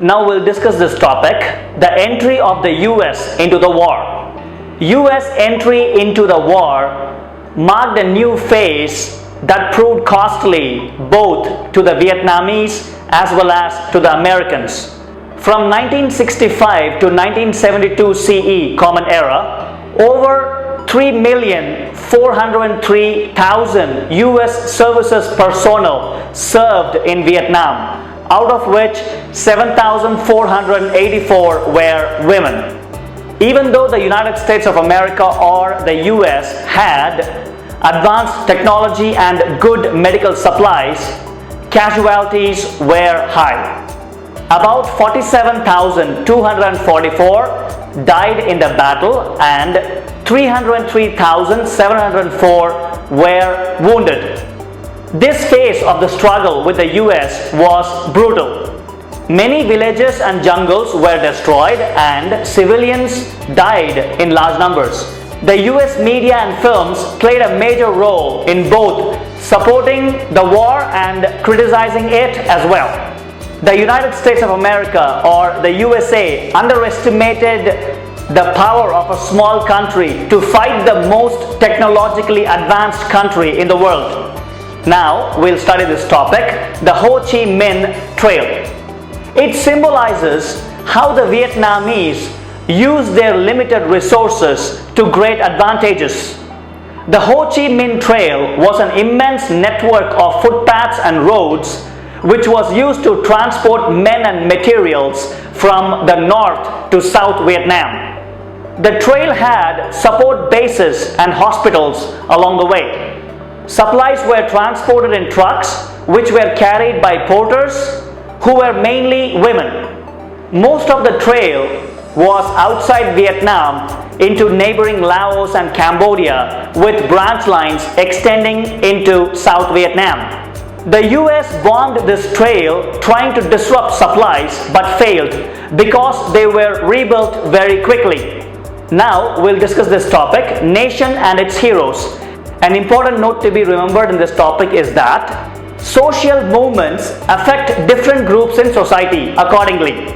Now we'll discuss this topic, the entry of the US into the war. US entry into the war marked a new phase that proved costly both to the Vietnamese as well as to the Americans. From 1965 to 1972 CE Common Era, over 3,403,000 US services personnel served in Vietnam, out of which 7,484 were women. Even though the United States of America or the US had advanced technology and good medical supplies, casualties were high. About 47,244 died in the battle and 303,704 were wounded. This phase of the struggle with the US was brutal. Many villages and jungles were destroyed and civilians died in large numbers. The US media and films played a major role in both supporting the war and criticizing it as well. The United States of America or the USA underestimated the power of a small country to fight the most technologically advanced country in the world. Now we'll study this topic, the Ho Chi Minh Trail. It symbolizes how the Vietnamese used their limited resources to great advantages. The Ho Chi Minh Trail was an immense network of footpaths and roads which was used to transport men and materials from the north to South Vietnam. The trail had support bases and hospitals along the way. Supplies were transported in trucks which were carried by porters who were mainly women. Most of the trail was outside Vietnam into neighboring Laos and Cambodia with branch lines extending into South Vietnam. The US bombed this trail trying to disrupt supplies but failed because they were rebuilt very quickly. Now we'll discuss this topic, nation and its heroes. An important note to be remembered in this topic is that social movements affect different groups in society accordingly.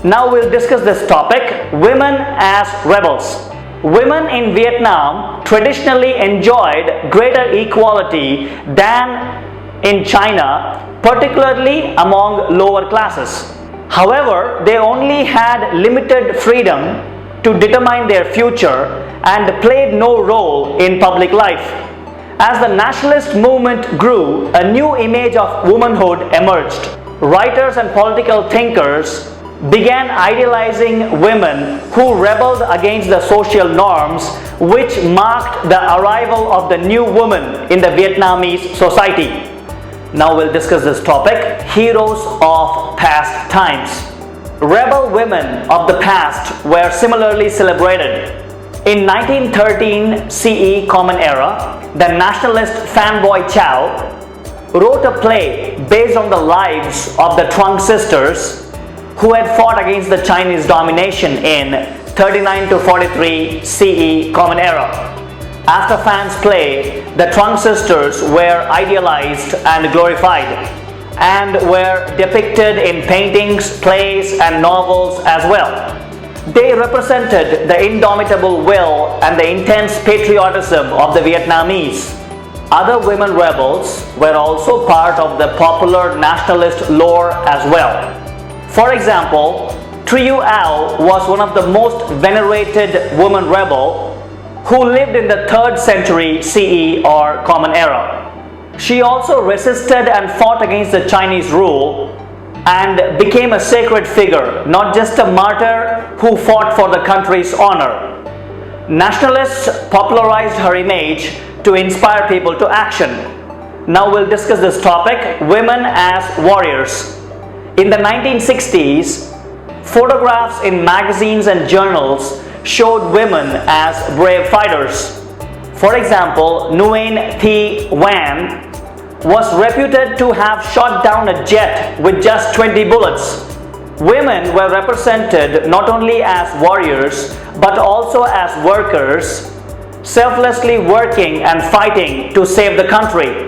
Now we'll discuss this topic, women as rebels. Women in Vietnam traditionally enjoyed greater equality than in China, particularly among lower classes. However, they only had limited freedom to determine their future and played no role in public life. As the nationalist movement grew, a new image of womanhood emerged. Writers and political thinkers began idealizing women who rebelled against the social norms which marked the arrival of the new woman in the Vietnamese society. Now we'll discuss this topic, heroes of past times. Rebel women of the past were similarly celebrated. In 1913 CE Common Era, the nationalist fanboy Chow wrote a play based on the lives of the Trunk sisters who had fought against the Chinese domination in 39 to 43 CE Common Era. After fans' play, the Trunk sisters were idealized and glorified and were depicted in paintings, plays and novels as well. They represented the indomitable will and the intense patriotism of the Vietnamese. Other women rebels were also part of the popular nationalist lore as well. For example, Trieu Ao was one of the most venerated woman rebel who lived in the 3rd century CE or Common Era. She also resisted and fought against the Chinese rule and became a sacred figure, not just a martyr who fought for the country's honor. Nationalists popularized her image to inspire people to action. Now we'll discuss this topic, women as warriors. In the 1960s, photographs in magazines and journals showed women as brave fighters. For example, Nguyen Thi Van was reputed to have shot down a jet with just 20 bullets. Women were represented not only as warriors but also as workers, selflessly working and fighting to save the country.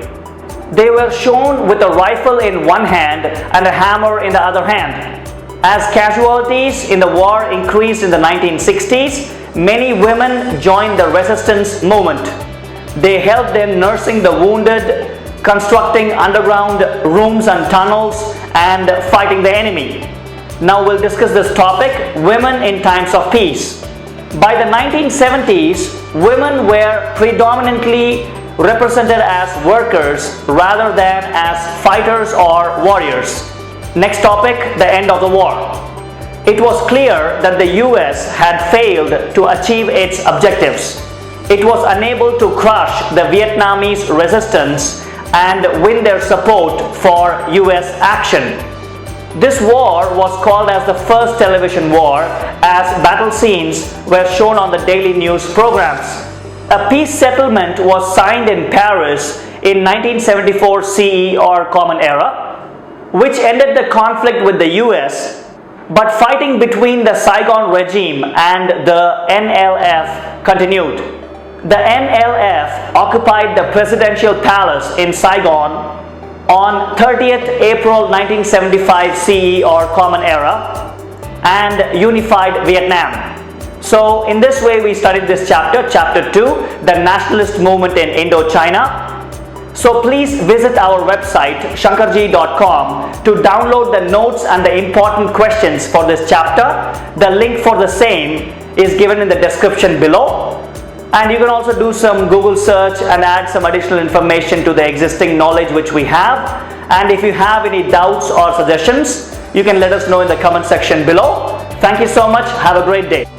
They were shown with a rifle in one hand and a hammer in the other hand. As casualties in the war increased in the 1960s, many women joined the resistance movement. They helped in nursing the wounded, constructing underground rooms and tunnels, and fighting the enemy. Now we'll discuss this topic, women in times of peace. By the 1970s, women were predominantly represented as workers rather than as fighters or warriors. Next topic, the end of the war. It was clear that the US had failed to achieve its objectives. It was unable to crush the Vietnamese resistance and win their support for US action. This war was called as the first television war, as battle scenes were shown on the daily news programs. A peace settlement was signed in Paris in 1974 CE or Common Era, which ended the conflict with the US, but fighting between the Saigon regime and the NLF continued. The NLF occupied the presidential palace in Saigon on 30th April 1975 CE or Common Era and unified Vietnam. So in this way we studied this chapter, chapter 2, the Nationalist Movement in Indo-China. So please visit our website shankarji.com to download the notes and the important questions for this chapter. The link for the same is given in the description below. And you can also do some Google search and add some additional information to the existing knowledge which we have. And if you have any doubts or suggestions, you can let us know in the comment section below. Thank you so much. Have a great day.